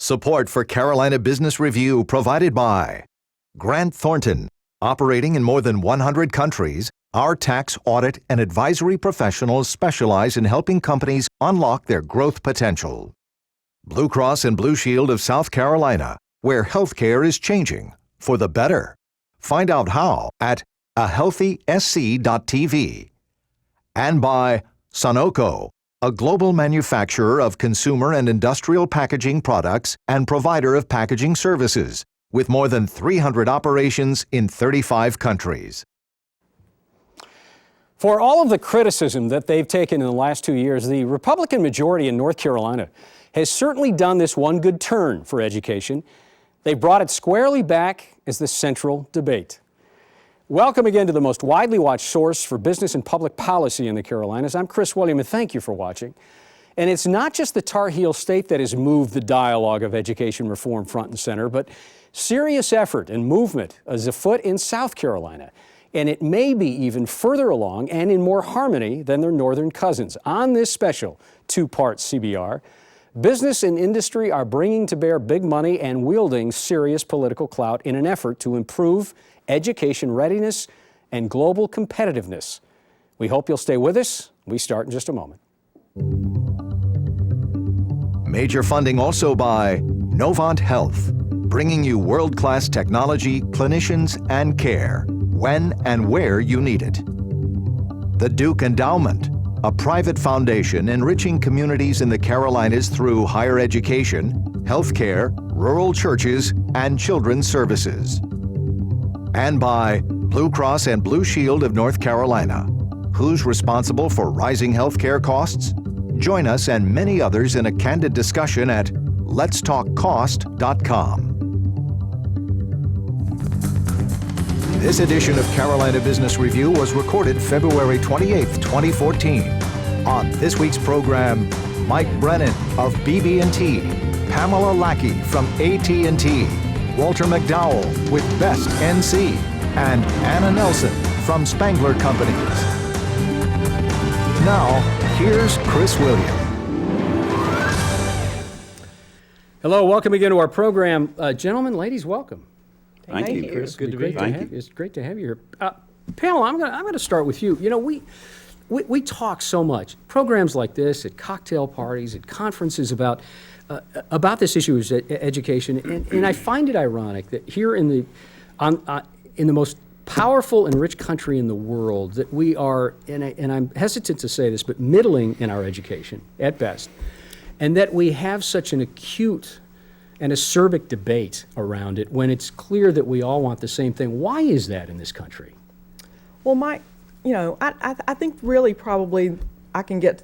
Support for Carolina Business Review provided by Grant Thornton. Operating in more than 100 countries, our tax, audit, and advisory professionals specialize in helping companies unlock their growth potential. Blue Cross and Blue Shield of South Carolina, where healthcare is changing for the better. Find out how at ahealthysc.tv. And by Sunoco, a global manufacturer of consumer and industrial packaging products and provider of packaging services, with more than 300 operations in 35 countries. For all of the criticism that they've taken in the last 2 years, the Republican majority in North Carolina has certainly done this one good turn for education. They brought it squarely back as the central debate. Welcome again to the most widely watched source for business and public policy in the Carolinas. I'm Chris William, and thank you for watching. And it's not just the Tar Heel state that has moved the dialogue of education reform front and center, but serious effort and movement is afoot in South Carolina. And it may be even further along and in more harmony than their northern cousins. On this special two-part CBR, business and industry are bringing to bear big money and wielding serious political clout in an effort to improve education readiness and global competitiveness. We hope you'll stay with us. We start in just a moment. Major funding also by Novant Health, bringing you world-class technology, clinicians, and care when and where you need it. The Duke Endowment, a private foundation enriching communities in the Carolinas through higher education, healthcare, rural churches, and children's services. And by Blue Cross and Blue Shield of North Carolina. Who's responsible for rising healthcare costs? Join us and many others in a candid discussion at letstalkcost.com. This edition of Carolina Business Review was recorded February 28, 2014. On this week's program, Mike Brenan of BB&T, Pamela Lackey from AT&T, Walter McDowell with Best NC, and Anna Nelson from Spangler Companies. Now, here's Chris William. Hello, welcome again to our program. Gentlemen, ladies, welcome. Thank you, Chris. Good to be here. It's great to have you here. Pamela, I'm going to start with you. You know, we talk so much, programs like this, at cocktail parties, at conferences about this issue of education, and I find it ironic that here in the most powerful and rich country in the world that we are, and I'm hesitant to say this, but middling in our education at best, and that we have such an acute and acerbic debate around it when it's clear that we all want the same thing. Why is that in this country? Well, Mike, you know, I think really probably I can get to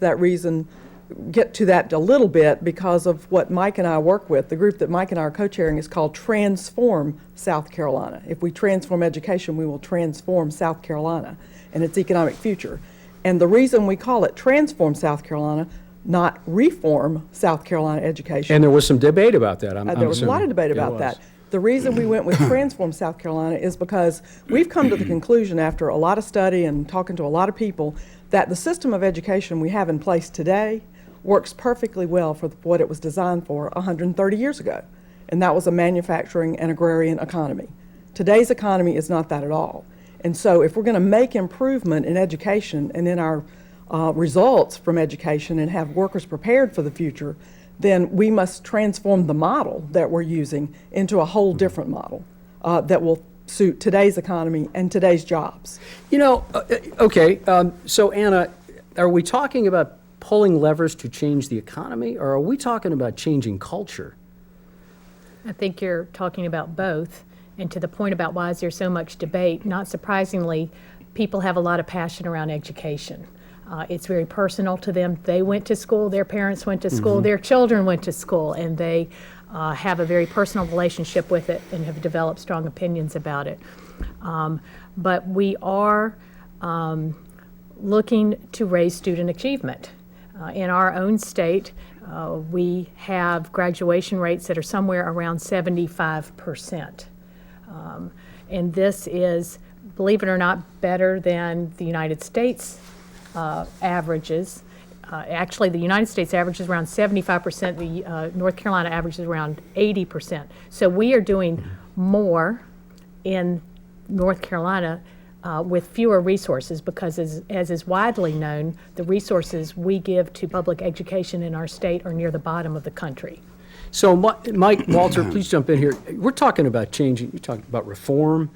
that a little bit because of what Mike and I work with. The group that Mike and I are co-chairing is called Transform South Carolina. If we transform education, we will transform South Carolina and its economic future. And the reason we call it Transform South Carolina, not Reform South Carolina education. And there was some debate about that. There was a lot of debate about that. The reason we went with Transform South Carolina is because we've come to the conclusion after a lot of study and talking to a lot of people that the system of education we have in place today works perfectly well for what it was designed for 130 years ago, and that was a manufacturing and agrarian economy. Today's economy is not that at all. And so if we're going to make improvement in education and in our results from education and have workers prepared for the future, then we must transform the model that we're using into a whole different model that will suit today's economy and today's jobs. You know, so Anna, are we talking about pulling levers to change the economy, or are we talking about changing culture? I think you're talking about both. And to the point about why is there so much debate, not surprisingly, people have a lot of passion around education. It's very personal to them. They went to school, their parents went to school, their children went to school, and they have a very personal relationship with it and have developed strong opinions about it. But we are looking to raise student achievement. In our own state, we have graduation rates that are somewhere around 75%. And this is, believe it or not, better than the United States averages. Actually, the United States average is around 75%. The North Carolina average is around 80%. So we are doing more in North Carolina with fewer resources because, as is widely known, the resources we give to public education in our state are near the bottom of the country. So, Mike, Walter, please jump in here. We're talking about changing, you're talking about reform,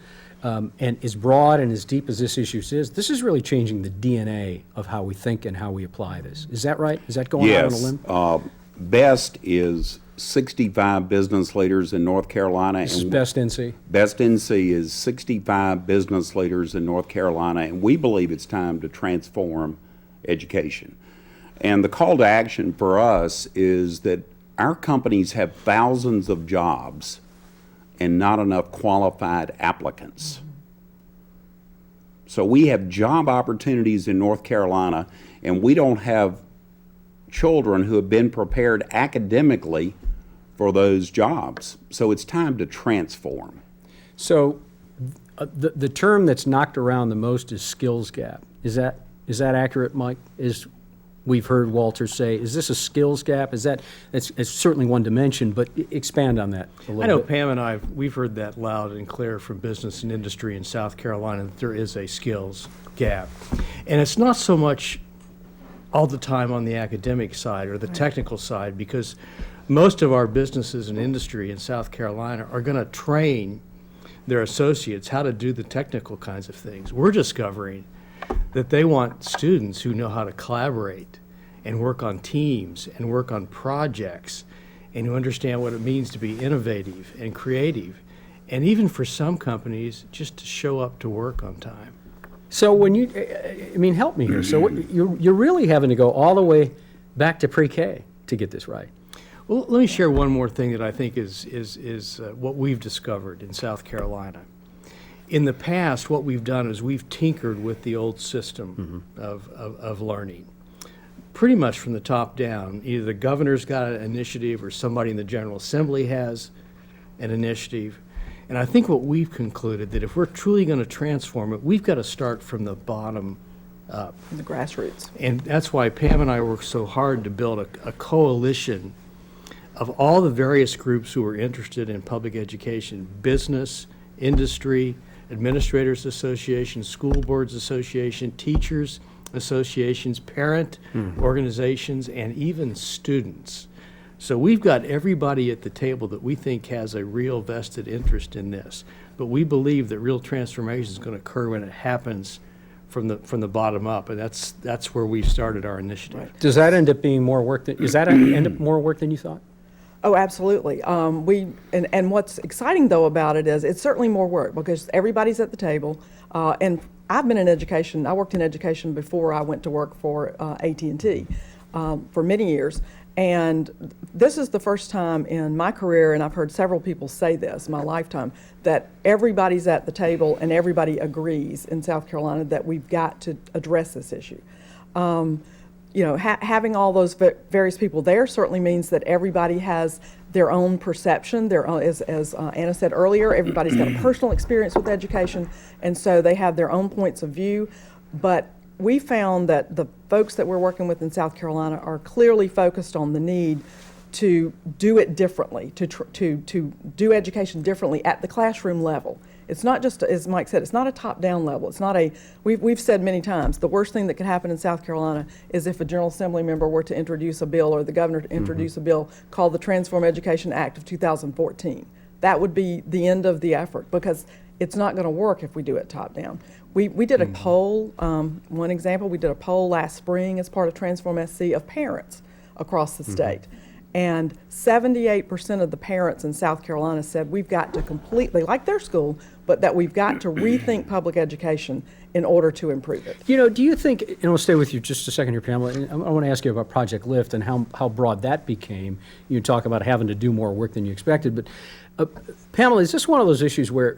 and as broad and as deep as this issue is, this is really changing the DNA of how we think and how we apply this. Is that right? Is that going out on a limb? Yes. BEST is 65 business leaders in North Carolina. This is BEST NC? BEST NC is 65 business leaders in North Carolina, and we believe it's time to transform education. And the call to action for us is that our companies have thousands of jobs and not enough qualified applicants. So we have job opportunities in North Carolina, and we don't have children who have been prepared academically for those jobs. So it's time to transform. So the term that's knocked around the most is skills gap. Is that accurate, Mike? We've heard Walter say, is this a skills gap? It's certainly one dimension, but expand on that a little bit. I know Pam and we've heard that loud and clear from business and industry in South Carolina that there is a skills gap. And it's not so much all the time on the academic side or the technical side, because most of our businesses and industry in South Carolina are going to train their associates how to do the technical kinds of things. We're discovering that they want students who know how to collaborate and work on teams and work on projects and who understand what it means to be innovative and creative, and even for some companies, just to show up to work on time. So when help me here. So you're really having to go all the way back to pre-K to get this right. Well, let me share one more thing that I think is what we've discovered in South Carolina. In the past, what we've done is we've tinkered with the old system of learning, pretty much from the top down. Either the governor's got an initiative or somebody in the General Assembly has an initiative. And I think what we've concluded that if we're truly going to transform it, we've got to start from the bottom up. The grassroots. And that's why Pam and I worked so hard to build a coalition of all the various groups who are interested in public education: business, industry, administrators association, school boards association, teachers associations, parent organizations, and even students. So we've got everybody at the table that we think has a real vested interest in this. But we believe that real transformation is going to occur when it happens from the bottom up, and that's where we've started our initiative. Does that end up being more work than more work than you thought? Oh, absolutely. And what's exciting though about it is it's certainly more work because everybody's at the table. And I've been in education. I worked in education before I went to work for AT&T for many years. And this is the first time in my career, and I've heard several people say this in my lifetime, that everybody's at the table and everybody agrees in South Carolina that we've got to address this issue. Having all those various people there certainly means that everybody has their own perception. Their own, as Anna said earlier, everybody's got a personal experience with education, and so they have their own points of view. But we found that the folks that we're working with in South Carolina are clearly focused on the need to do it differently, to do education differently at the classroom level. It's not just, as Mike said, it's not a top-down level. It's not we've said many times, the worst thing that could happen in South Carolina is if a General Assembly member were to introduce a bill or the governor to introduce a bill called the Transform Education Act of 2014. That would be the end of the effort because it's not going to work if we do it top-down. We did a poll, one example, we did a poll last spring as part of Transform SC of parents across the state. And 78% of the parents in South Carolina said we've got to completely, like their school, but that we've got to rethink public education in order to improve it. Do you think, and we'll stay with you just a second here, Pamela, and I want to ask you about Project L.I.F.T. and how broad that became. You talk about having to do more work than you expected, but Pamela, is this one of those issues where,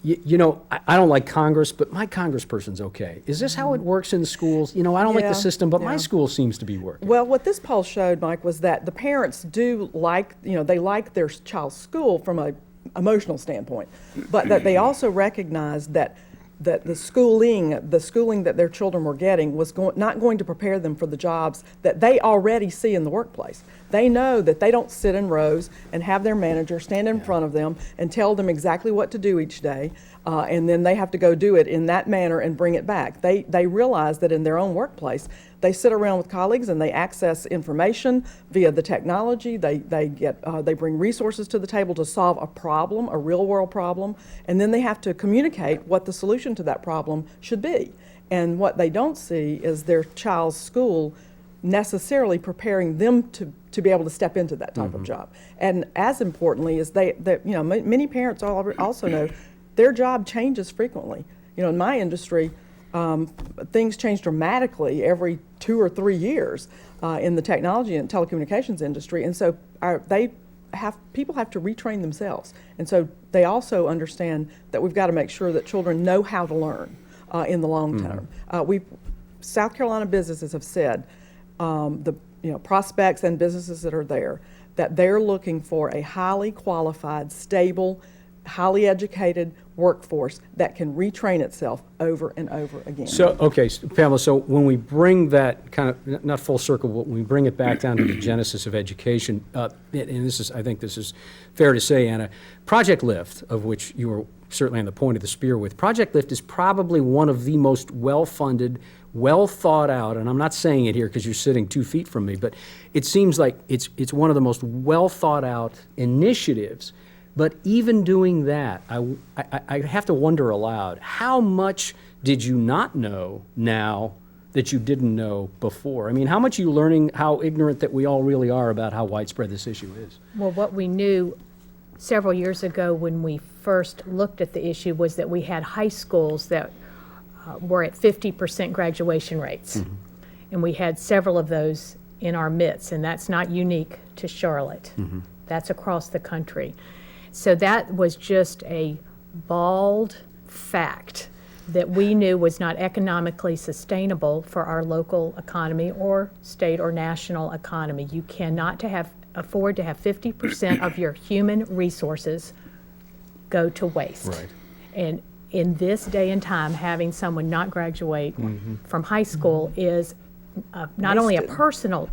I don't like Congress, but my congressperson's okay. Is this how it works in the schools? I don't like the system, but my school seems to be working. Well, what this poll showed, Mike, was that the parents do like, they like their child's school from an emotional standpoint, but that they also recognize that that the schooling that their children were getting was not going to prepare them for the jobs that they already see in the workplace. They know that they don't sit in rows and have their manager stand in front of them and tell them exactly what to do each day, and then they have to go do it in that manner and bring it back. They realize that in their own workplace, they sit around with colleagues and they access information via the technology. They bring resources to the table to solve a problem, a real world problem, and then they have to communicate what the solution to that problem should be. And what they don't see is their child's school necessarily preparing them to be able to step into that type of job. And as importantly is many parents also know their job changes frequently. In my industry, things change dramatically every 2 or 3 years in the technology and telecommunications industry, and so people have to retrain themselves. And so they also understand that we've got to make sure that children know how to learn in the long term. South Carolina businesses have said, prospects and businesses that are there, that they're looking for a highly qualified, stable, highly educated workforce that can retrain itself over and over again. So, okay, Pamela, so when we bring that kind of, not full circle, but when we bring it back down to the genesis of education, and I think this is fair to say, Anna, Project L.I.F.T, of which you were certainly on the point of the spear with, Project L.I.F.T is probably one of the most well-funded, well thought out, and I'm not saying it here because you're sitting 2 feet from me, but it seems like it's one of the most well thought out initiatives. But even doing that, I have to wonder aloud, how much did you not know now that you didn't know before? I mean, how much are you learning how ignorant that we all really are about how widespread this issue is? Well, what we knew several years ago when we first looked at the issue was that we had high schools that were at 50% graduation rates. And we had several of those in our midst, and that's not unique to Charlotte. That's across the country. So that was just a bald fact that we knew was not economically sustainable for our local economy or state or national economy. You cannot afford to have 50% of your human resources go to waste. Right. And in this day and time, having someone not graduate from high school is not only a personal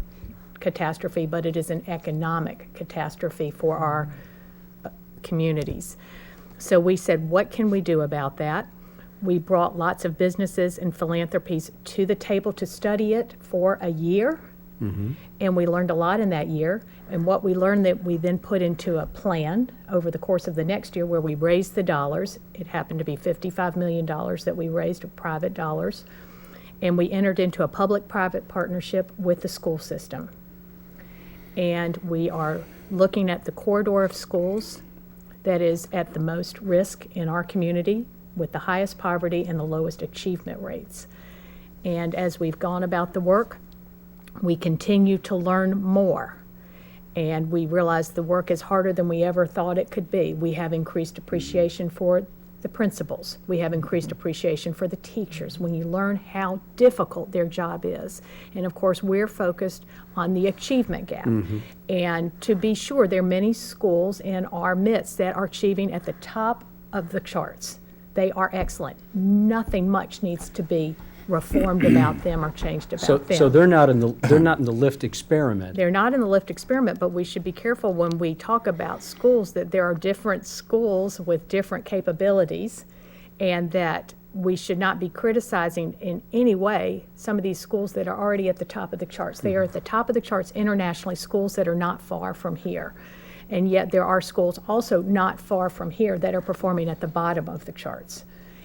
catastrophe, but it is an economic catastrophe for our communities. So we said, what can we do about that? We brought lots of businesses and philanthropies to the table to study it for a year, and we learned a lot in that year. And what we learned that we then put into a plan over the course of the next year where we raised the dollars. It happened to be $55 million that we raised of private dollars, and we entered into a public-private partnership with the school system. And we are looking at the corridor of schools that is at the most risk in our community with the highest poverty and the lowest achievement rates. And as we've gone about the work, we continue to learn more. And we realize the work is harder than we ever thought it could be. We have increased appreciation for the principals. We have increased appreciation for the teachers when you learn how difficult their job is. And of course, we're focused on the achievement gap. And to be sure, there are many schools in our midst that are achieving at the top of the charts. They are excellent. Nothing much needs to be reformed about them or changed about them. So they're not in the L.I.F.T experiment. They're not in the L.I.F.T experiment, but we should be careful when we talk about schools that there are different schools with different capabilities, and that we should not be criticizing in any way some of these schools that are already at the top of the charts. They are at the top of the charts internationally, schools that are not far from here. And yet there are schools also not far from here that are performing at the bottom of the charts.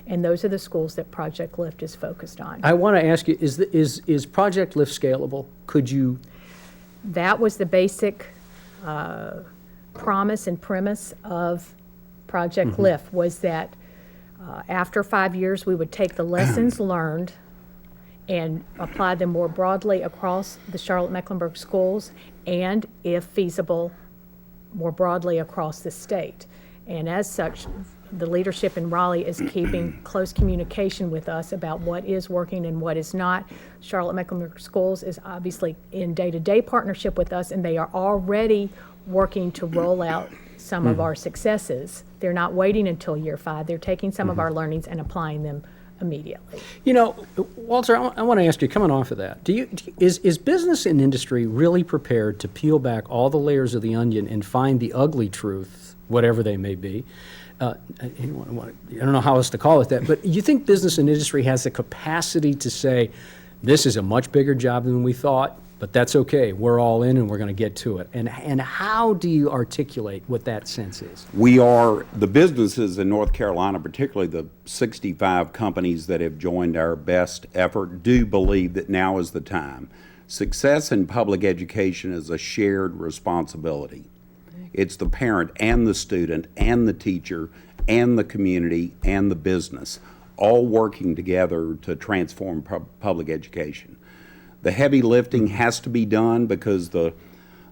And those are the schools that Project L.I.F.T is focused on. I want to ask you, is Project L.I.F.T scalable? Could you? That was the basic promise and premise of Project L.I.F.T, was that after 5 years we would take the lessons learned and apply them more broadly across the Charlotte-Mecklenburg schools, and, if feasible, more broadly across the state. And as such, the leadership in Raleigh is keeping close communication with us about what is working and what is not. Charlotte-Mecklenburg Schools is obviously in day-to-day partnership with us, and they are already working to roll out some of our successes. They're not waiting until year 5. They're taking some of our learnings and applying them immediately. You know, Walter, I want to ask you, coming off of that, is business and industry really prepared to peel back all the layers of the onion and find the ugly truth, whatever they may be? I don't know how else to call it that, but you think business and industry has the capacity to say, this is a much bigger job than we thought, but that's okay. We're all in and we're going to get to it. And how do you articulate what that sense is? The businesses in North Carolina, particularly the 65 companies that have joined our best effort, do believe that now is the time. Success in public education is a shared responsibility. It's the parent and the student and the teacher and the community and the business all working together to transform public education. The heavy lifting has to be done because the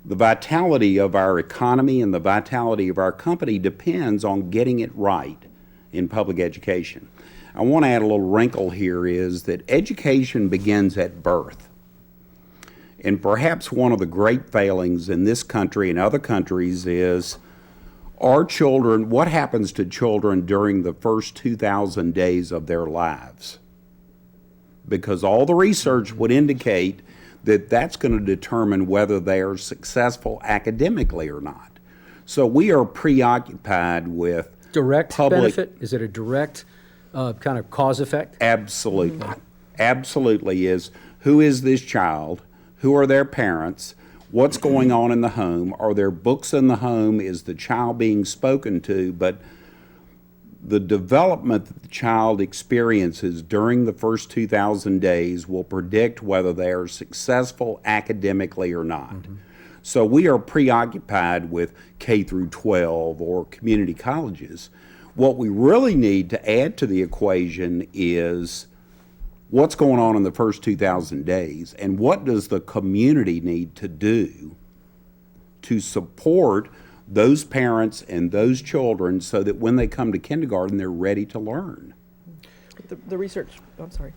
vitality of our economy and the vitality of our company depends on getting it right in public education. I want to add a little wrinkle here is that education begins at birth. And perhaps one of the great failings in this country and other countries is what happens to children during the first 2,000 days of their lives? Because all the research would indicate that that's going to determine whether they are successful academically or not. So we are preoccupied with Direct benefit? Is it a direct kind of cause effect? Absolutely. Absolutely is, who is this child? Who are their parents? What's going on in the home? Are there books in the home? Is the child being spoken to? But the development that the child experiences during the first 2,000 days will predict whether they are successful academically or not. So we are preoccupied with K through 12 or community colleges. What we really need to add to the equation is what's going on in the first 2,000 days, and what does the community need to do to support those parents and those children so that when they come to kindergarten, they're ready to learn. The research, I'm sorry.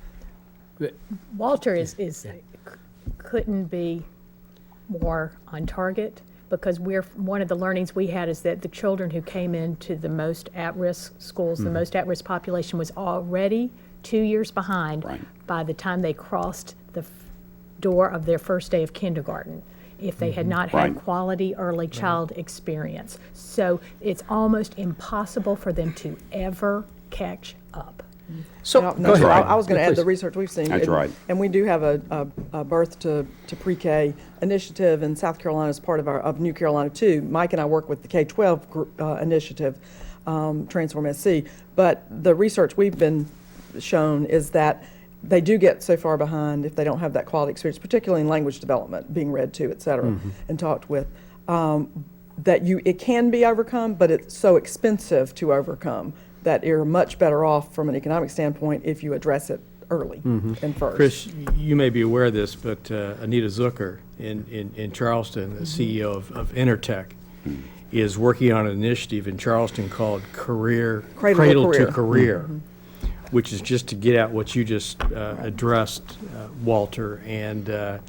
Walter couldn't be more on target, because one of the learnings we had is that the children who came into the most at-risk schools, the most at-risk population, was already 2 years behind by the time they crossed the door of their first day of kindergarten, if they had not had quality early child experience. So it's almost impossible for them to ever catch up. So No, go ahead. I was going to add the Please. research we've seen. That's right. And we do have a birth to pre-K initiative in South Carolina as part of New Carolina too. Mike and I work with the K-12 initiative, Transform SC. But the research we've been shown is that they do get so far behind if they don't have that quality experience, particularly in language development, being read to, et cetera, and talked with, that it can be overcome, but it's so expensive to overcome that you're much better off from an economic standpoint if you address it early and first. Chris, you may be aware of this, but Anita Zucker in Charleston, the CEO of Intertech, is working on an initiative in Charleston called Cradle to Career. Which is just to get at what you just addressed, Walter. And I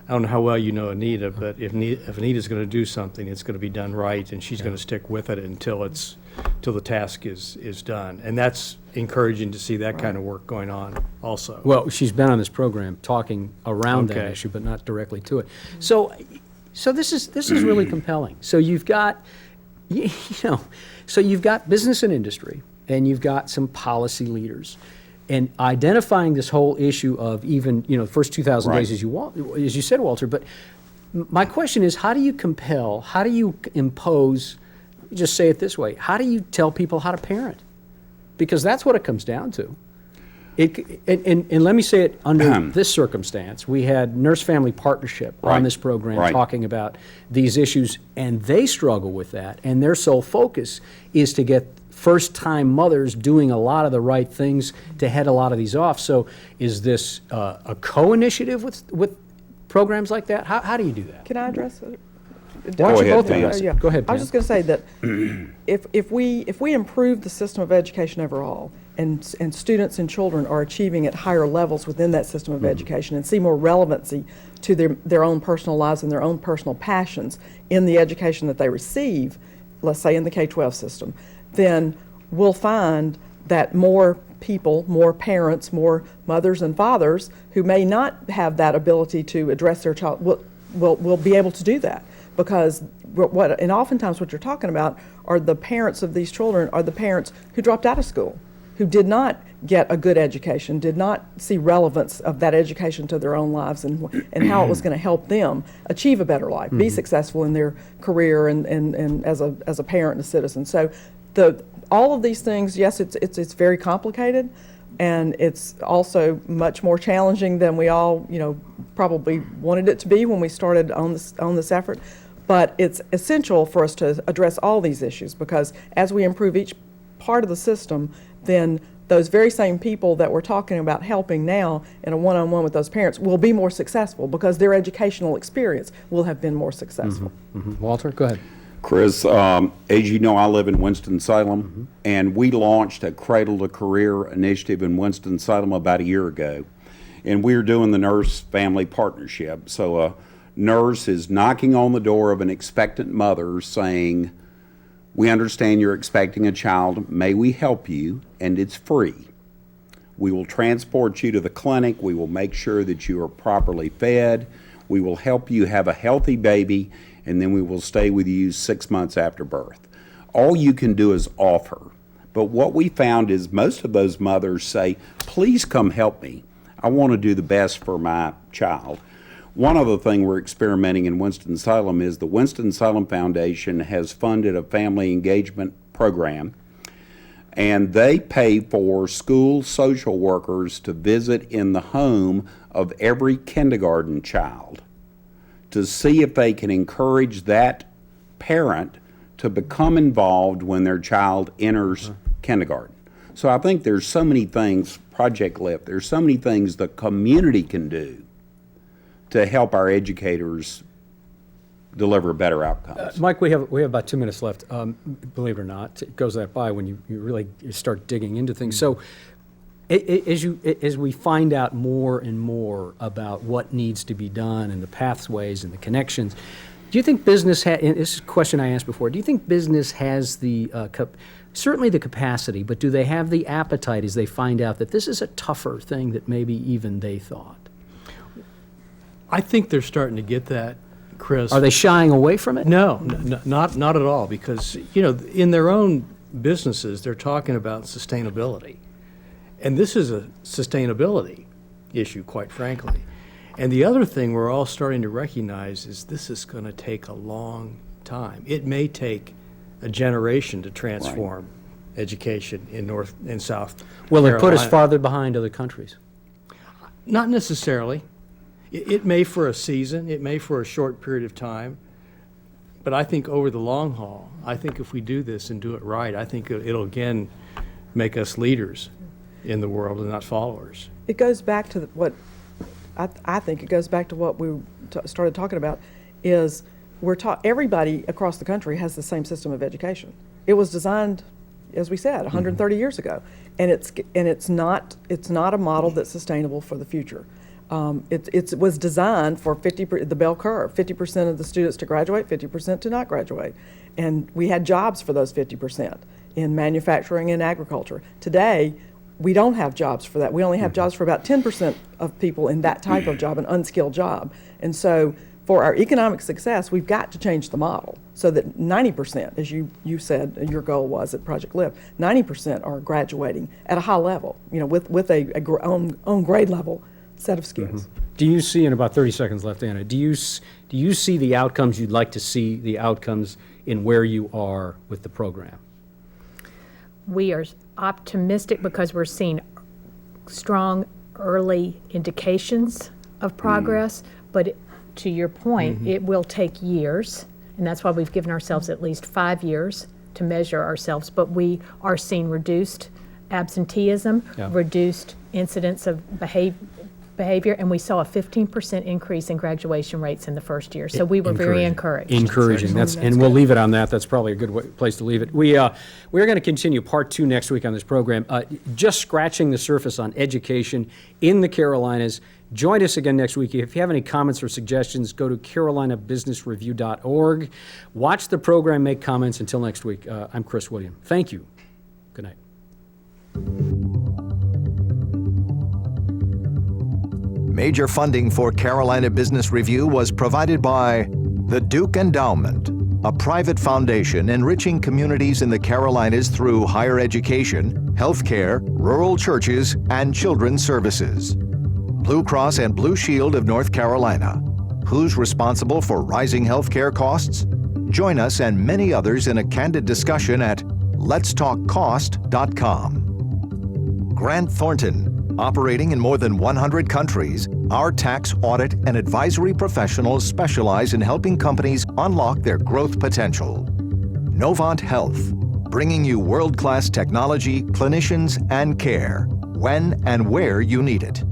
don't know how well you know Anita, but if Anita's going to do something, it's going to be done right, and she's going to stick with it until the task is done. And that's encouraging to see that kind of work going on also. Well, she's been on this program talking around that issue, but not directly to it. So this is really compelling. So you've got, so you've got business and industry, and you've got some policy leaders, and identifying this whole issue of even, the first 2,000 days as you said, Walter. But my question is, how do you impose, just say it this way, how do you tell people how to parent? Because that's what it comes down to. And let me say it under this circumstance. We had Nurse Family Partnership on this program talking about these issues, and they struggle with that, and their sole focus is to get first-time mothers doing a lot of the right things to head a lot of these off. So is this a co-initiative with programs like that? How do you do that? Can I address it? Go ahead, Pam. Go ahead, I was just going to say that if we improve the system of education overall, and students and children are achieving at higher levels within that system of education and see more relevancy to their own personal lives and their own personal passions in the education that they receive, let's say in the K-12 system, then we'll find that more people, more parents, more mothers and fathers who may not have that ability to address their child will be able to do that, because and oftentimes what you're talking about are the parents of these children are the parents who dropped out of school, who did not get a good education, did not see relevance of that education to their own lives and how it was going to help them achieve a better life, be successful in their career and as a parent and a citizen. So all of these things, yes, it's very complicated, and it's also much more challenging than we all, probably wanted it to be when we started on this effort. But it's essential for us to address all these issues, because as we improve each part of the system, then those very same people that we're talking about helping now in a one-on-one with those parents will be more successful, because their educational experience will have been more successful. Walter, go ahead. Chris, as you know, I live in Winston-Salem, and we launched a Cradle to Career initiative in Winston-Salem about a year ago. And we're doing the nurse family partnership. So a nurse is knocking on the door of an expectant mother saying, "We understand you're expecting a child. May we help you? And it's free. We will transport you to the clinic. We will make sure that you are properly fed. We will help you have a healthy baby, and then we will stay with you 6 months after birth." All you can do is offer. But what we found is most of those mothers say, "Please come help me. I want to do the best for my child." One other thing we're experimenting in Winston-Salem is the Winston-Salem Foundation has funded a family engagement program, and they pay for school social workers to visit in the home of every kindergarten child to see if they can encourage that parent to become involved when their child enters kindergarten. So I think there's so many things, Project L.I.F.T, there's so many things the community can do to help our educators deliver better outcomes. Mike, we have about 2 minutes left. Believe it or not, it goes that by when you really start digging into things. So as we find out more and more about what needs to be done and the pathways and the connections, do you think business and this is a question I asked before, do you think business has the certainly the capacity, but do they have the appetite as they find out that this is a tougher thing that maybe even they thought? I think they're starting to get that, Chris. Are they shying away from it? No, not at all, because, in their own businesses, they're talking about sustainability. And this is a sustainability issue, quite frankly. And the other thing we're all starting to recognize is this is going to take a long time. It may take a generation to transform education in North and South Will Carolina. it put us farther behind other countries? Not necessarily. It may for a season, it may for a short period of time, but I think over the long haul, I think if we do this and do it right, I think it'll again make us leaders in the world and not followers. It goes back to what I think it goes back to what we started talking about, is everybody across the country has the same system of education. It was designed, as we said, 130 years ago, and it's not a model that's sustainable for the future. It was designed for the bell curve, 50% of the students to graduate, 50% to not graduate. And we had jobs for those 50% in manufacturing and agriculture. Today, we don't have jobs for that. We only have jobs for about 10% of people in that type of job, an unskilled job. And so for our economic success, we've got to change the model so that 90%, as you said your goal was at Project L.I.F.T, 90% are graduating at a high level, with a own grade level set of skills. Do you see, in about 30 seconds left, Anna, do you see the outcomes you'd like to see, the outcomes in where you are with the program? We are optimistic because we're seeing strong early indications of progress, but to your point, it will take years, and that's why we've given ourselves at least 5 years to measure ourselves. But we are seeing reduced absenteeism, reduced incidents of behavior, and we saw a 15% increase in graduation rates in the first year. So we were very encouraged. Encouraging. And we'll leave it on that. That's probably a good place to leave it. We're going to continue part 2 next week on this program, just scratching the surface on education in the Carolinas Join us again next week. If you have any comments or suggestions, go to carolinabusinessreview.org. Watch the program, make comments. Until next week, I'm Chris William. Thank you. Good night. Major funding for Carolina Business Review was provided by the Duke Endowment, a private foundation enriching communities in the Carolinas through higher education, healthcare, rural churches, and children's services. Blue Cross and Blue Shield of North Carolina. Who's responsible for rising healthcare costs? Join us and many others in a candid discussion at letstalkcost.com. Grant Thornton, operating in more than 100 countries, our tax, audit, and advisory professionals specialize in helping companies unlock their growth potential. Novant Health, bringing you world-class technology, clinicians, and care, when and where you need it.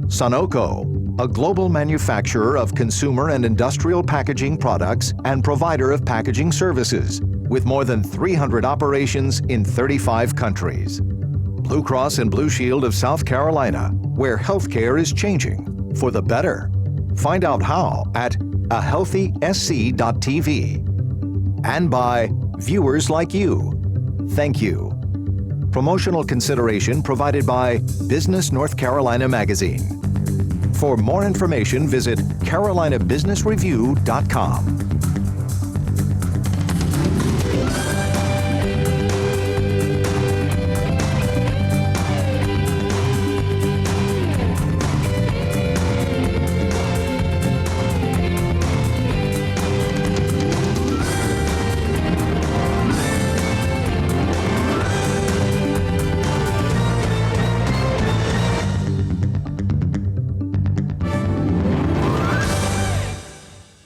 Sunoco, a global manufacturer of consumer and industrial packaging products and provider of packaging services, with more than 300 operations in 35 countries. Blue Cross and Blue Shield of South Carolina, where healthcare is changing for the better. Find out how at ahealthysc.tv. And by viewers like you. Thank you. Promotional consideration provided by Business North Carolina Magazine. For more information, visit carolinabusinessreview.com.